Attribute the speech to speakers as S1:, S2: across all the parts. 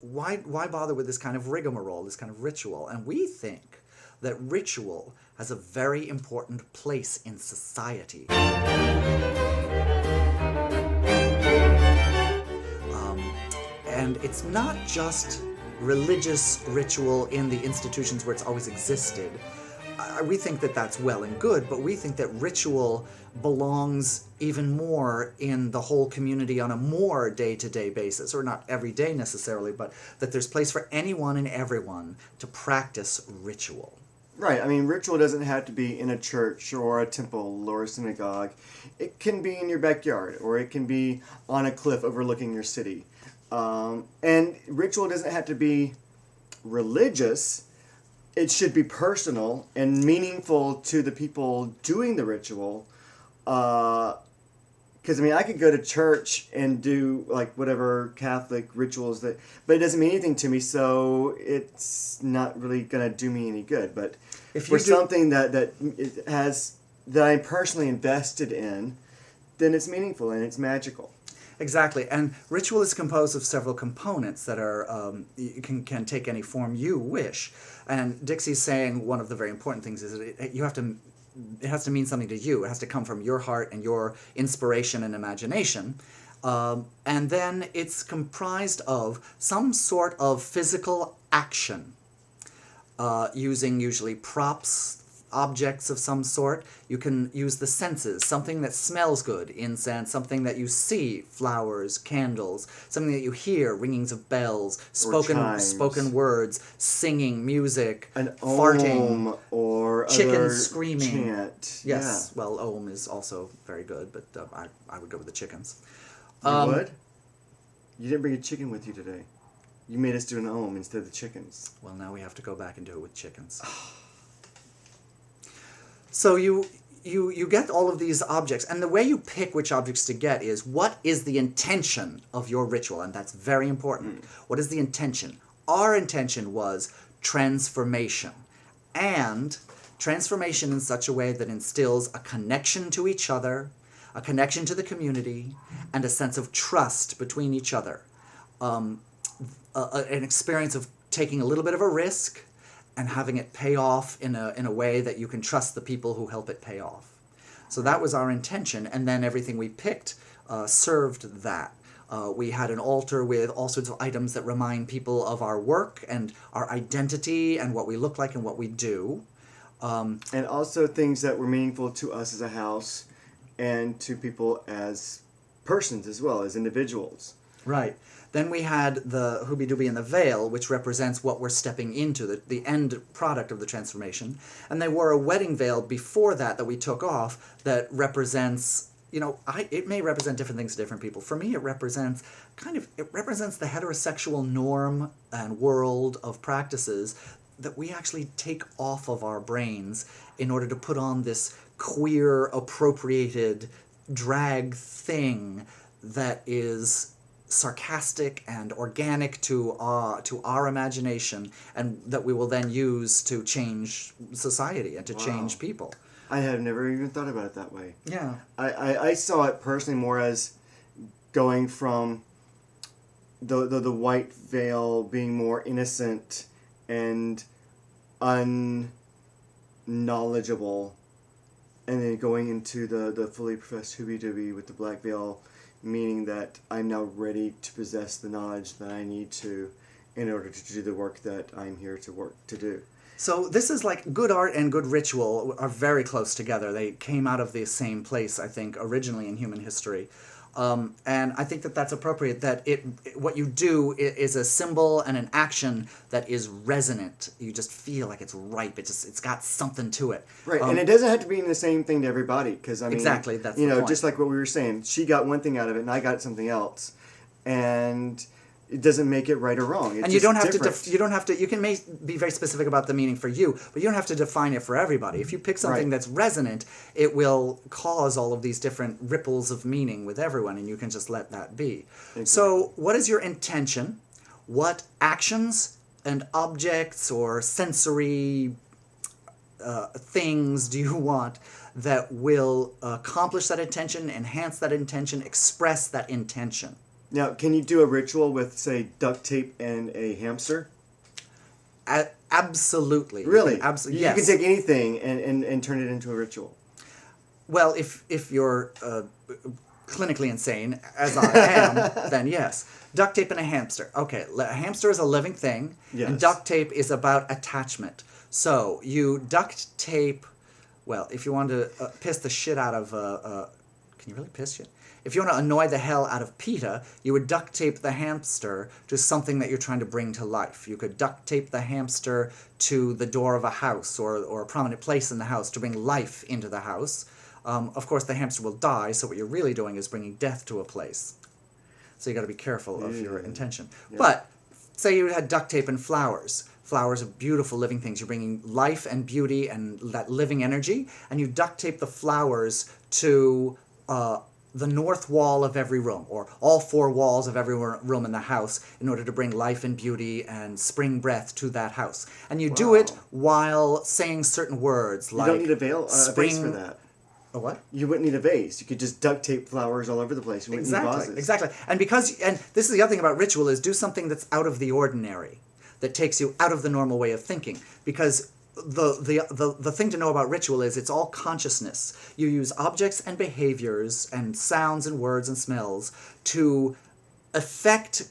S1: why bother with this kind of rigmarole, this kind of ritual? And we think that ritual has a very important place in society. And it's not just religious ritual in the institutions where it's always existed. We think that that's well and good, but we think that ritual belongs even more in the whole community on a more day-to-day basis, or not every day necessarily, but that there's place for anyone and everyone to practice ritual.
S2: Right. I mean, ritual doesn't have to be in a church or a temple or a synagogue. It can be in your backyard, or it can be on a cliff overlooking your city. And ritual doesn't have to be religious. It should be personal and meaningful to the people doing the ritual. Because, I mean, I could go to church and do, like, whatever Catholic rituals, but it doesn't mean anything to me, so it's not really going to do me any good. But for something that I'm personally invested in, then it's meaningful and it's magical.
S1: Exactly, and ritual is composed of several components that are can take any form you wish. And Dixie's saying one of the very important things is that it has to mean something to you. It has to come from your heart and your inspiration and imagination. And then it's comprised of some sort of physical action, using usually props, objects of some sort. You can use the senses, something that smells good, incense, something that you see, flowers, candles, something that you hear, ringings of bells, spoken words, singing, music, farting,
S2: or
S1: chickens screaming.
S2: Chant.
S1: Yes, well, Om is also very good, but I would go with the chickens.
S2: You would? You didn't bring a chicken with you today. You made us do an Om instead of the chickens.
S1: Well, now we have to go back and do it with chickens. So you get all of these objects, and the way you pick which objects to get is, what is the intention of your ritual? And that's very important. What is the intention? Our intention was transformation, and transformation in such a way that instills a connection to each other, a connection to the community, and a sense of trust between each other. An experience of taking a little bit of a risk and having it pay off in a way that you can trust the people who help it pay off. So that was our intention, and then everything we picked served that. We had an altar with all sorts of items that remind people of our work and our identity and what we look like and what we do.
S2: And also things that were meaningful to us as a house and to people as persons as well, as individuals.
S1: Right. Then we had the Hoobie Doobie and the Veil, which represents what we're stepping into, the end product of the transformation. And they wore a wedding veil before that we took off that represents, it may represent different things to different people. For me, it represents the heterosexual norm and world of practices that we actually take off of our brains in order to put on this queer, appropriated drag thing that is sarcastic and organic to our imagination, and that we will then use to change society and to change people.
S2: I have never even thought about it that way.
S1: Yeah.
S2: I saw it personally more as going from the white veil being more innocent and unknowledgeable, and then going into the fully professed Hoobie Doobie with the black veil, meaning that I'm now ready to possess the knowledge that I need to in order to do the work that I'm here to do.
S1: So this is like good art and good ritual are very close together. They came out of the same place, I think, originally in human history. And I think that that's appropriate, that what you do is a symbol and an action that is resonant. You just feel like it's ripe. It's got something to it.
S2: Right, and it doesn't have to be the same thing to everybody, because, I mean,
S1: exactly, that's the point.
S2: Just like what we were saying, she got one thing out of it and I got something else. And it doesn't make it right or wrong. It's
S1: and you don't have
S2: different.
S1: to, you can be very specific about the meaning for you, but you don't have to define it for everybody. If you pick something that's resonant, it will cause all of these different ripples of meaning with everyone, and you can just let that be. Exactly. So what is your intention? What actions and objects or sensory things do you want that will accomplish that intention, enhance that intention, express that intention?
S2: Now, can you do a ritual with, say, duct tape and a hamster?
S1: Absolutely.
S2: Really?
S1: Absolutely.
S2: You
S1: Yes.
S2: can take anything and turn it into a ritual.
S1: Well, if you're clinically insane, as I am, then yes. Duct tape and a hamster. Okay, a hamster is a living thing,
S2: Yes.
S1: and duct tape is about attachment. So you duct tape. Well, if you want to piss the shit out of, can you really piss shit? If you want to annoy the hell out of PETA, you would duct tape the hamster to something that you're trying to bring to life. You could duct tape the hamster to the door of a house or a prominent place in the house to bring life into the house. Of course, the hamster will die, so what you're really doing is bringing death to a place. So you got to be careful of your intention. Yeah. But say you had duct tape and flowers. Flowers are beautiful living things. You're bringing life and beauty and that living energy, and you duct tape the flowers to the north wall of every room, or all four walls of every room in the house, in order to bring life and beauty and spring breath to that house. And you do it while saying certain words like...
S2: You don't need a vase for that.
S1: A what?
S2: You wouldn't need a vase. You could just duct tape flowers all over the place. You wouldn't need vases.
S1: Exactly. And this is the other thing about ritual, is do something that's out of the ordinary, that takes you out of the normal way of thinking. Because the thing to know about ritual is it's all consciousness. You use objects and behaviors and sounds and words and smells to affect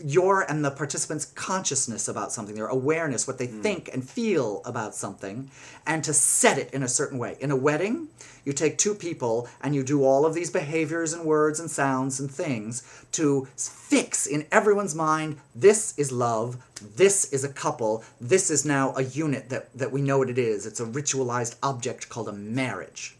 S1: your and the participants' consciousness about something, their awareness, what they think and feel about something, and to set it in a certain way. In a wedding, you take two people and you do all of these behaviors and words and sounds and things to fix in everyone's mind, this is love, this is a couple, this is now a unit that we know what it is. It's a ritualized object called a marriage.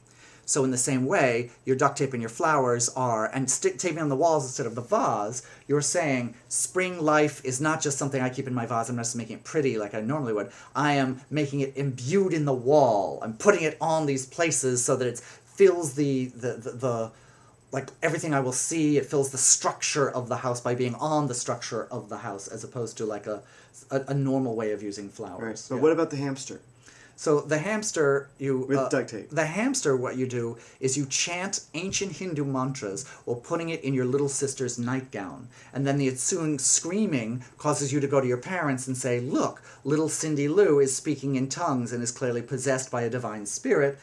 S1: So in the same way, your duct tape and your flowers are, and taping on the walls instead of the vase, you're saying spring life is not just something I keep in my vase, I'm not just making it pretty like I normally would. I am making it imbued in the wall. I'm putting it on these places so that it fills the like everything I will see, it fills the structure of the house by being on the structure of the house, as opposed to like a normal way of using flowers.
S2: Right. So what about the hamster?
S1: So the hamster,
S2: with duct tape.
S1: The hamster, what you do is you chant ancient Hindu mantras while putting it in your little sister's nightgown. And then the ensuing screaming causes you to go to your parents and say, look, little Cindy Lou is speaking in tongues and is clearly possessed by a divine spirit,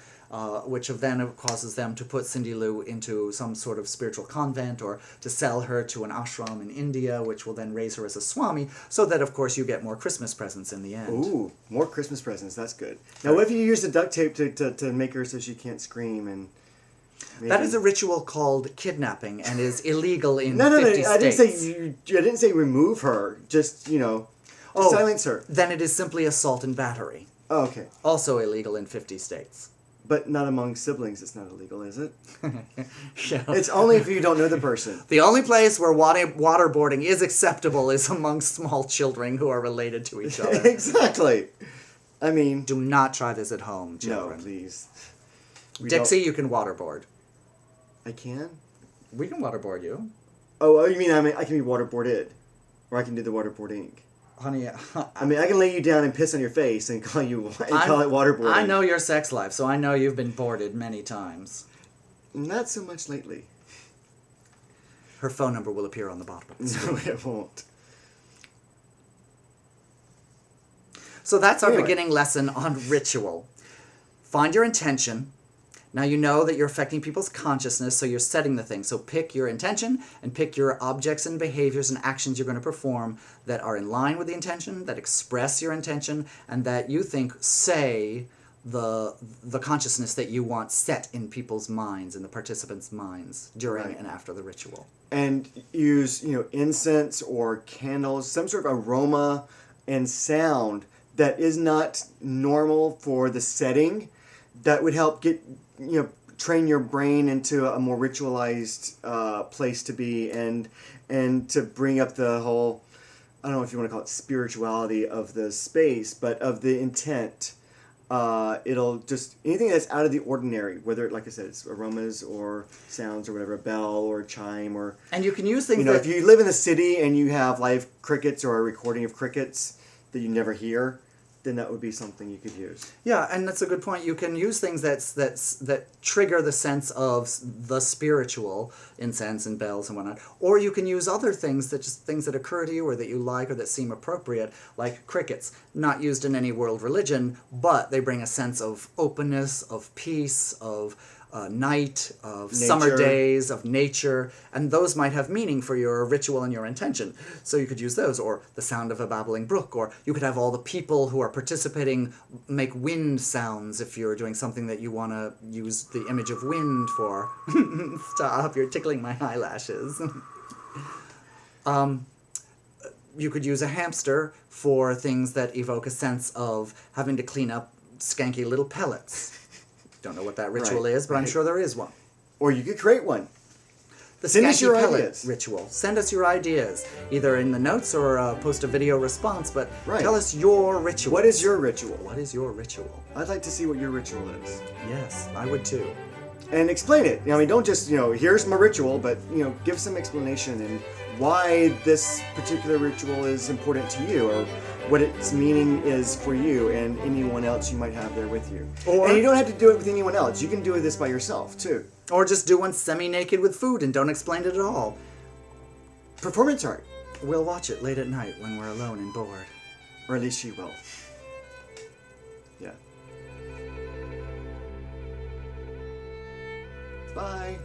S1: which then causes them to put Cindy Lou into some sort of spiritual convent, or to sell her to an ashram in India, which will then raise her as a swami, so that, of course, you get more Christmas presents in the end.
S2: Ooh, more Christmas presents. That's good. Now, what if you use the duct tape to make her so she can't scream? And maybe...
S1: That is a ritual called kidnapping and is illegal in 50
S2: No.
S1: states.
S2: I didn't say remove her. Just, silence her.
S1: Then it is simply assault and battery.
S2: Oh, okay.
S1: Also illegal in 50 states.
S2: But not among siblings, it's not illegal, is it?
S1: Yeah.
S2: It's only if you don't know the person.
S1: The only place where waterboarding is acceptable is among small children who are related to each other.
S2: Exactly. I mean...
S1: Do not try this at home, children.
S2: No, please.
S1: Dixie, you can waterboard.
S2: I can?
S1: We can waterboard you.
S2: Oh, you mean I can be waterboarded? Or I can do the waterboarding?
S1: Honey,
S2: I mean, I can lay you down and piss on your face and call it waterboarding.
S1: I know your sex life, so I know you've been boarded many times.
S2: Not so much lately.
S1: Her phone number will appear on the bottom of the screen.
S2: No, it won't.
S1: So that's our beginning lesson on ritual. Find your intention. Now you know that you're affecting people's consciousness, so you're setting the thing. So pick your intention and pick your objects and behaviors and actions you're going to perform that are in line with the intention, that express your intention, and that you think say the consciousness that you want set in people's minds, in the participants' minds, during and after the ritual.
S2: And use, incense or candles, some sort of aroma and sound that is not normal for the setting, that would help train your brain into a more ritualized place to be, and to bring up the whole, I don't know if you want to call it spirituality of the space, but of the intent. It'll just, anything that's out of the ordinary, whether, like I said, it's aromas or sounds or whatever, a bell or a chime or...
S1: And you can use things
S2: if you live in the city and you have live crickets or a recording of crickets that you never hear, then that would be something you could use.
S1: Yeah, and that's a good point. You can use things that trigger the sense of the spiritual, incense and bells and whatnot, or you can use other things that just things that occur to you or that you like or that seem appropriate, like crickets, not used in any world religion, but they bring a sense of openness, of peace, of night, of summer days, of nature, and those might have meaning for your ritual and your intention. So you could use those, or the sound of a babbling brook, or you could have all the people who are participating make wind sounds if you're doing something that you want to use the image of wind for. Stop, you're tickling my eyelashes. You could use a hamster for things that evoke a sense of having to clean up skanky little pellets. Don't know what that ritual is, but I'm sure there is one.
S2: Or you could create one.
S1: Send us your pellet ritual. Send us your ideas, either in the notes or post a video response, but tell us your ritual.
S2: What is your ritual?
S1: What is your ritual?
S2: I'd like to see what your ritual is.
S1: Yes, I would too.
S2: And explain it. I mean, don't just, here's my ritual, but, give some explanation and why this particular ritual is important to you, or what its meaning is for you and anyone else you might have there with you. And you don't have to do it with anyone else. You can do this by yourself, too.
S1: Or just do one semi-naked with food and don't explain it at all.
S2: Performance art.
S1: We'll watch it late at night when we're alone and bored.
S2: Or at least she will. Yeah. Bye.